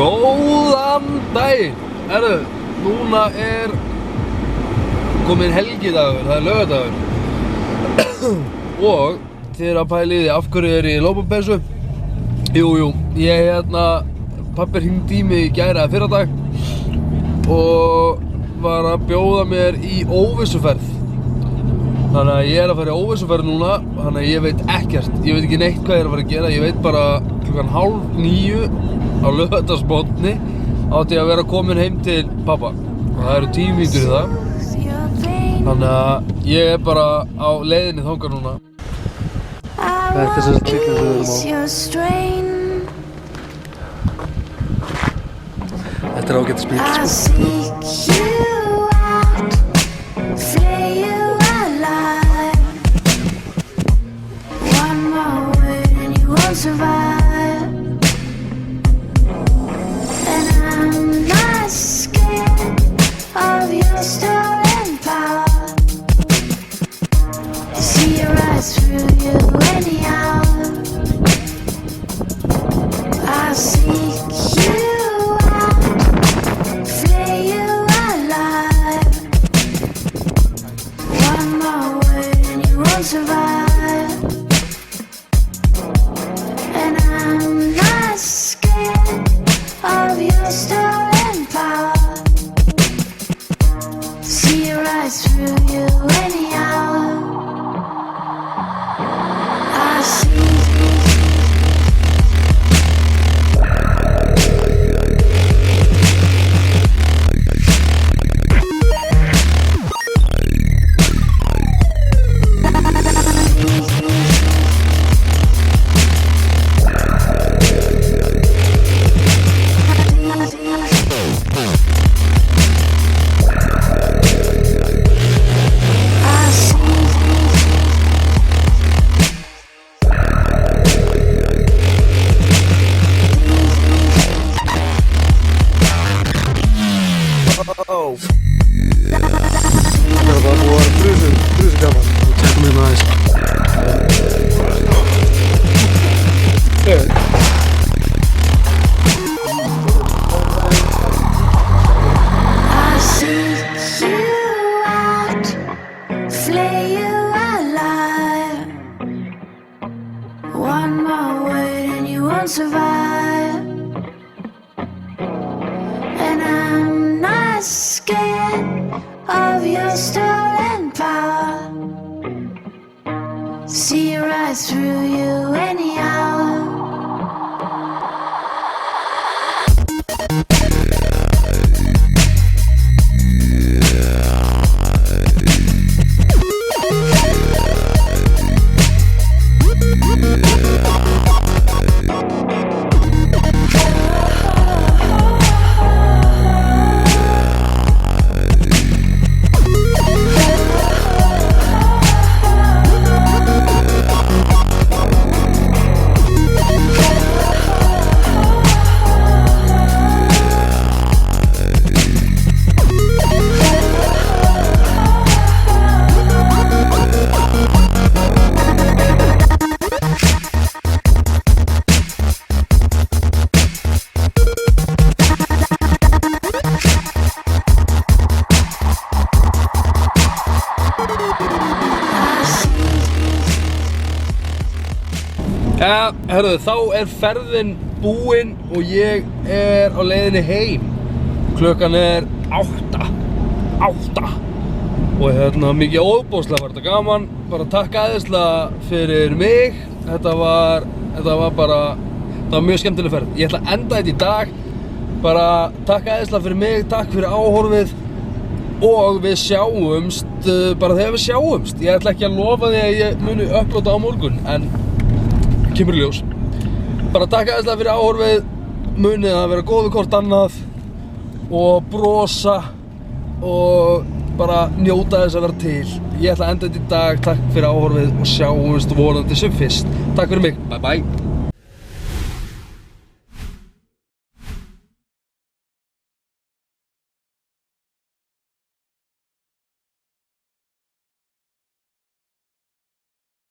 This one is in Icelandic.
Góðan daginn! Núna kominn helgidagur, það laugardagur. Og þið að pæla í því af hverju ég í lópapeysu. Jú, pabbi hringdi í mig í gær eða fyrradag og var að bjóða mér í óvissuferð. Þannig að ég að fara í óvissuferð núna, þannig að ég veit ekkert. Ég veit ekki neitt hvað ég að fara að gera. Ég veit bara klukkan 8:30 á laugardagsmorgni átti ég að vera komin heim til pabba. Og það eru 10 mínútur í það. Þannig að ég bara á leiðinni þangað núna. Þetta sem sagt bíllinn sem við erum á. Þetta ágætis bíll, survive, and I'm not scared of your stolen power. To see your eyes through you anyhow. I seek you out, flay you alive. One more word and you won't survive. Through you anyhow. I see. Það var drusu gaman. Við tekum hérna aðeins. I seek you out, flay you alive. One more word and you won't survive. And I'm not scared of your stolen power. See your eyes through you anyhow. Þá ferðin búin og ég á leiðinni heim. Klukkan 8. Og mikið óbóðslega var þetta gaman. Bara takk æðislega fyrir mig. Þetta var mjög skemmtileg ferð. Ég ætla að enda þetta í dag. Bara takk æðislega fyrir mig, takk fyrir áhorfið. Og við sjáumst bara þegar við sjáumst. Ég ætla ekki að lofa því að ég muni upplóta á morgun, en kemur í ljós. Bara takk æðislega fyrir áhorfið, munið að vera góð við hvort annað og brosa og bara njóta þess að vera til. Ég ætla að enda þetta í dag, takk fyrir áhorfið og sjáumst vonandi sem fyrst. Takk fyrir mig, bye bye.